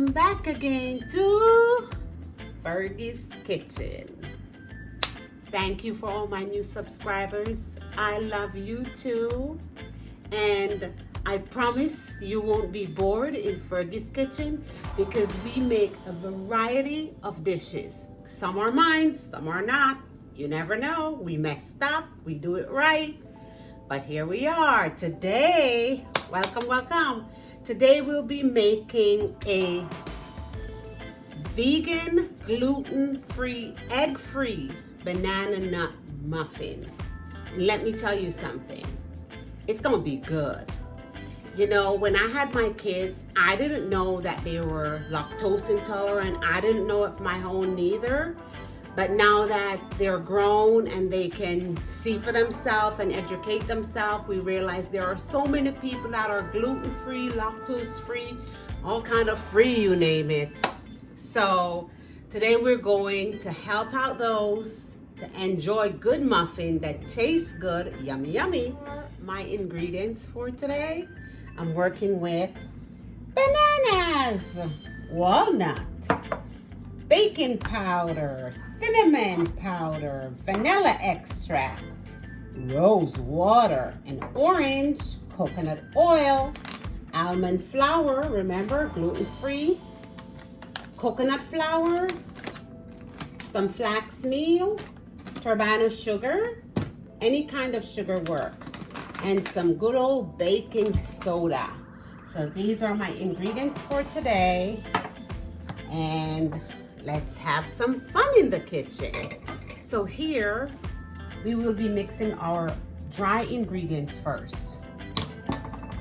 welcome back again to Fergie's Kitchen. Thank you for all my new subscribers. I love you too. And I promise you won't be bored in Fergie's Kitchen because we make a variety of dishes. Some are mine, some are not. You never know. We messed up, we do it right. But here we are. Today, welcome. Today we'll be making a vegan, gluten-free, egg-free banana nut muffin. And let me tell you something. It's gonna be good. You know, when I had my kids, I didn't know that they were lactose intolerant. I didn't know it my own neither. But now that they're grown and they can see for themselves and educate themselves, we realize there are so many people that are gluten-free, lactose-free, all kind of free, you name it. So today we're going to help out those to enjoy good muffin that tastes good, yummy, yummy. My ingredients for today, I'm working with bananas, walnut, baking powder, cinnamon powder, vanilla extract, rose water, and orange, coconut oil, almond flour, remember, gluten-free, coconut flour, some flax meal, turbano sugar, any kind of sugar works, and some good old baking soda. So these are my ingredients for today, and let's have some fun in the kitchen. So here, we will be mixing our dry ingredients first.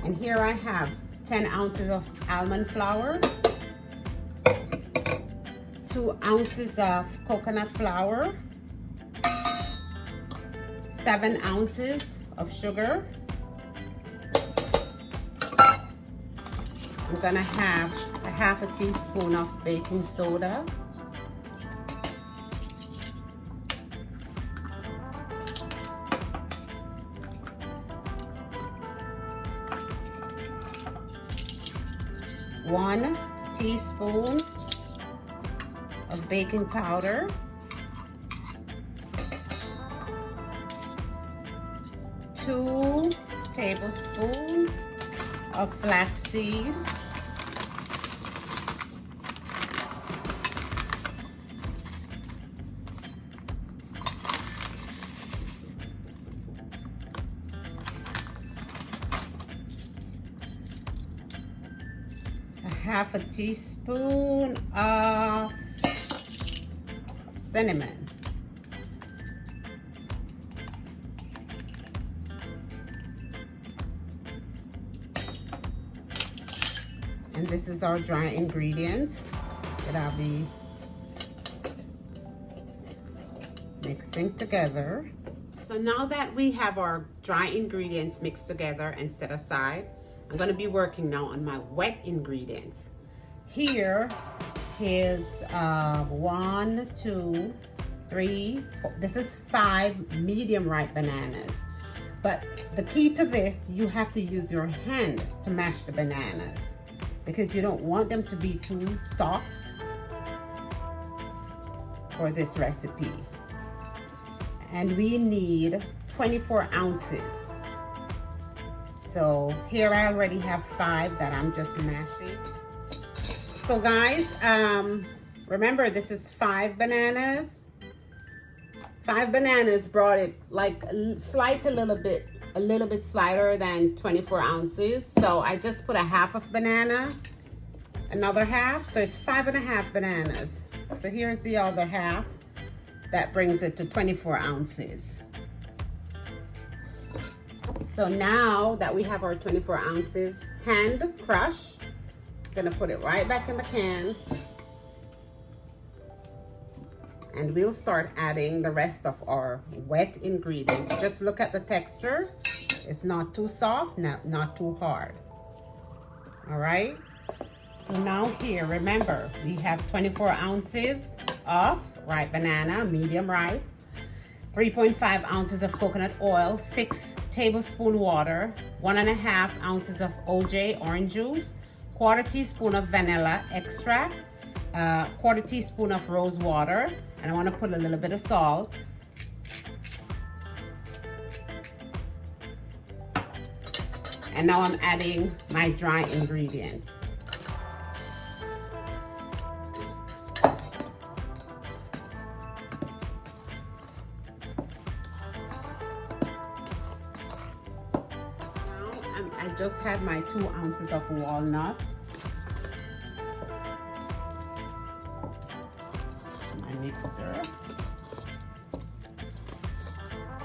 And here I have 10 ounces of almond flour, 2 ounces of coconut flour, 7 ounces of sugar. I'm gonna have a half a teaspoon of baking soda, one teaspoon of baking powder, 2 tablespoons of flaxseed, 1/2 teaspoon of cinnamon, and this is our dry ingredients that I'll be mixing together. So now that we have our dry ingredients mixed together and set aside, I'm going to be working now on my wet ingredients. Here is 1, 2, 3, 4. This is 5 medium ripe bananas. But the key to this, you have to use your hand to mash the bananas because you don't want them to be too soft for this recipe. And we need 24 ounces. So here I already have 5 that I'm just mashing. So guys, remember this is 5 bananas. 5 bananas brought it like a little bit slighter than 24 ounces. So I just put a half of banana, another half, so it's 5.5 bananas. So here's the other half. That brings it to 24 ounces. So now that we have our 24 ounces hand crush, gonna put it right back in the can. And we'll start adding the rest of our wet ingredients. Just look at the texture. It's not too soft, not too hard. All right. So now here, remember, we have 24 ounces of ripe banana, medium ripe, 3.5 ounces of coconut oil, 6 tablespoon water, 1.5 ounces of OJ orange juice, quarter teaspoon of vanilla extract, quarter teaspoon of rose water, and I want to put a little bit of salt. And now I'm adding my dry ingredients. I just had my 2 ounces of walnut, my mixer,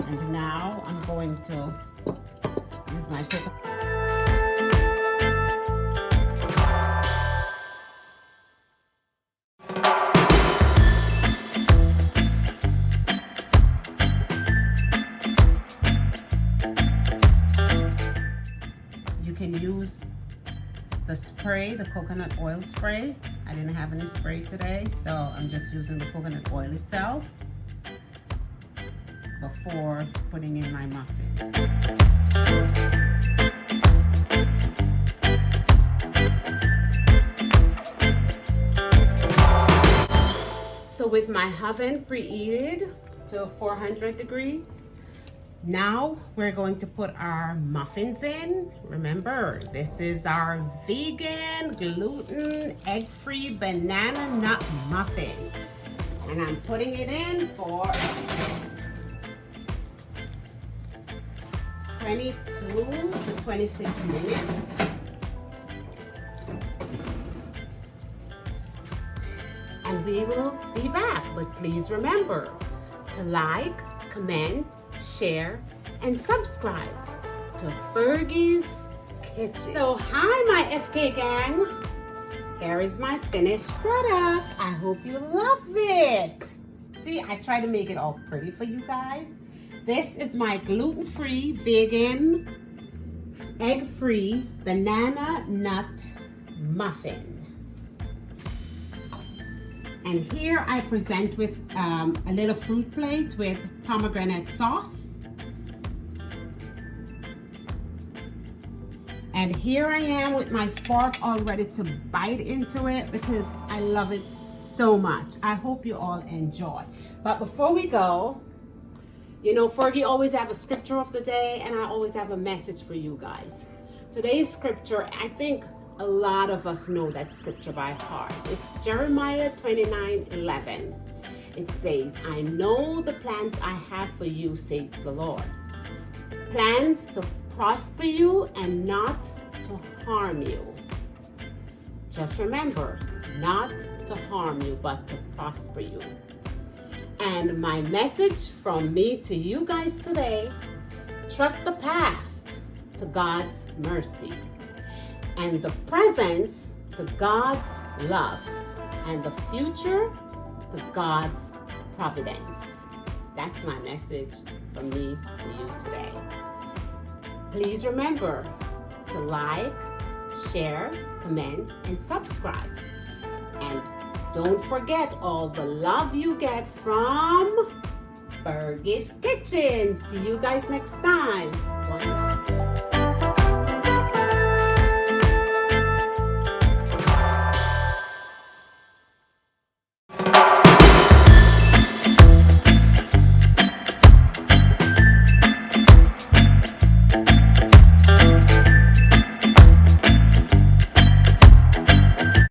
and now I'm going to use my coconut. You can use the spray, the coconut oil spray. I didn't have any spray today, so I'm just using the coconut oil itself before putting in my muffin. So with my oven preheated to 400 degrees, now we're going to put our muffins in. Remember, this is our vegan, gluten, egg-free banana nut muffin. And I'm putting it in for 22 to 26 minutes. And we will be back. But please remember to like, comment, share, and subscribe to Fergie's Kitchen. So hi my FK gang. Here is my finished product. I hope you love it. See, I try to make it all pretty for you guys. This is my gluten-free, vegan, egg-free banana nut muffin. And here I present with a little fruit plate with pomegranate sauce. And here I am with my fork all ready to bite into it because I love it so much. I hope you all enjoy. But before we go, you know, Fergie always have a scripture of the day, and I always have a message for you guys. Today's scripture, I think a lot of us know that scripture by heart. It's Jeremiah 29:11. It says, I know the plans I have for you, says the Lord. Plans to prosper you and not to harm you. Just remember, not to harm you, but to prosper you. And my message from me to you guys today, trust the past to God's mercy, and the present to God's love, and the future to God's providence. That's my message from me to you today. Please remember to like, share, comment, and subscribe. And don't forget all the love you get from Fergie's Kitchen. See you guys next time. Bye.